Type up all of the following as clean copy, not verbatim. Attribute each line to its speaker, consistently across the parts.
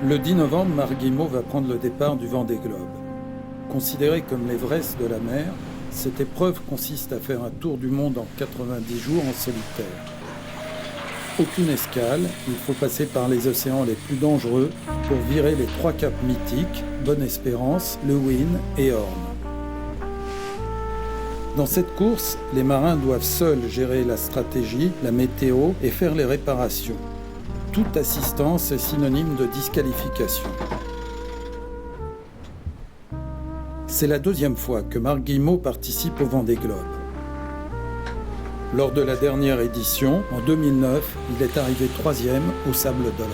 Speaker 1: Le 10 novembre, Marc Guillemot va prendre le départ du Vendée Globe. Considéré comme l'Everest de la mer, cette épreuve consiste à faire un tour du monde en 90 jours en solitaire. Aucune escale, il faut passer par les océans les plus dangereux pour virer les 3 caps mythiques, Bonne-Espérance, Lewin et Horn. Dans cette course, les marins doivent seuls gérer la stratégie, la météo et faire les réparations. Toute assistance est synonyme de disqualification. C'est la 2e fois que Marc Guillemot participe au Vendée Globe. Lors de la dernière édition, en 2009, il est arrivé 3e au Sables d'Olonne.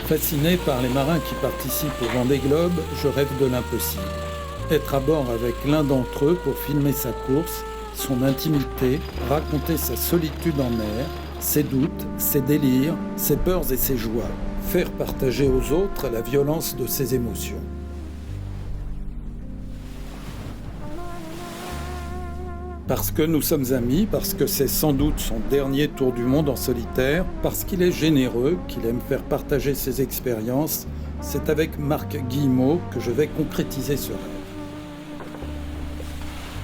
Speaker 1: Fasciné par les marins qui participent au Vendée Globe, je rêve de l'impossible. Être à bord avec l'un d'entre eux pour filmer sa course, son intimité, raconter sa solitude en mer, ses doutes, ses délires, ses peurs et ses joies. Faire partager aux autres la violence de ses émotions. Parce que nous sommes amis, parce que c'est sans doute son dernier tour du monde en solitaire, parce qu'il est généreux, qu'il aime faire partager ses expériences, c'est avec Marc Guillemot que je vais concrétiser ce rêve.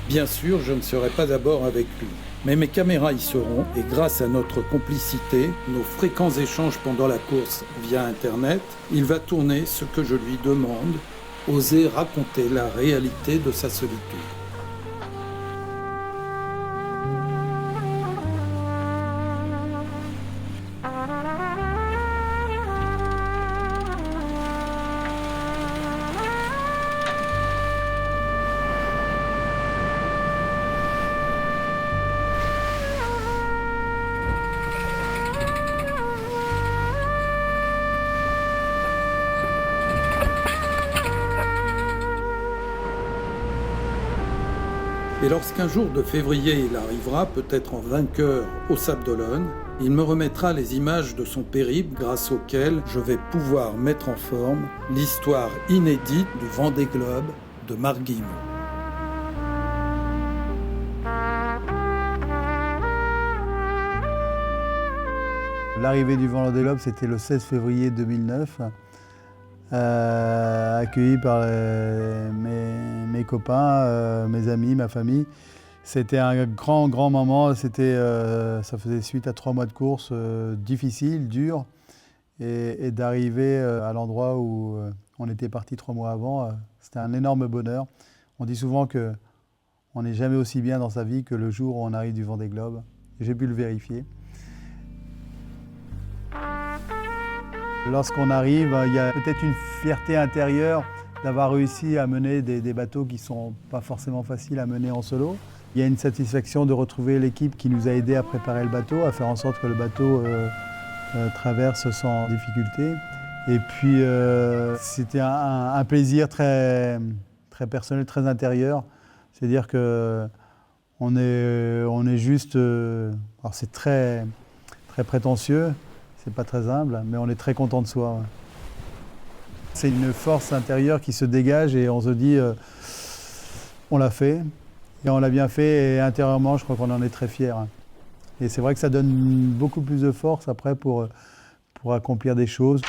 Speaker 1: Bien sûr, je ne serai pas à bord avec lui, mais mes caméras y seront et grâce à notre complicité, nos fréquents échanges pendant la course via Internet, il va tourner ce que je lui demande, oser raconter la réalité de sa solitude. Et lorsqu'un jour de février il arrivera, peut-être en vainqueur au Sables d'Olonne, il me remettra les images de son périple grâce auxquelles je vais pouvoir mettre en forme l'histoire inédite du Vendée Globe de Marc Guillemot.
Speaker 2: L'arrivée du Vendée Globe, c'était le 16 février 2009. Accueilli par mes copains, mes amis, ma famille. C'était un grand moment. Ça faisait suite à 3 mois de course difficiles, durs. Et d'arriver à l'endroit où on était parti 3 mois avant, c'était un énorme bonheur. On dit souvent qu'on n'est jamais aussi bien dans sa vie que le jour où on arrive du Vendée Globe. J'ai pu le vérifier. Lorsqu'on arrive, il y a peut-être une fierté intérieure d'avoir réussi à mener des bateaux qui ne sont pas forcément faciles à mener en solo. Il y a une satisfaction de retrouver l'équipe qui nous a aidés à préparer le bateau, à faire en sorte que le bateau traverse sans difficulté. Et puis c'était un plaisir très personnel, très intérieur. C'est-à-dire qu'on est juste... alors c'est très prétentieux. C'est pas très humble, mais on est très content de soi. Ouais. C'est une force intérieure qui se dégage et on se dit on l'a fait et on l'a bien fait et intérieurement je crois qu'on en est très fiers. Et c'est vrai que ça donne beaucoup plus de force après pour accomplir des choses.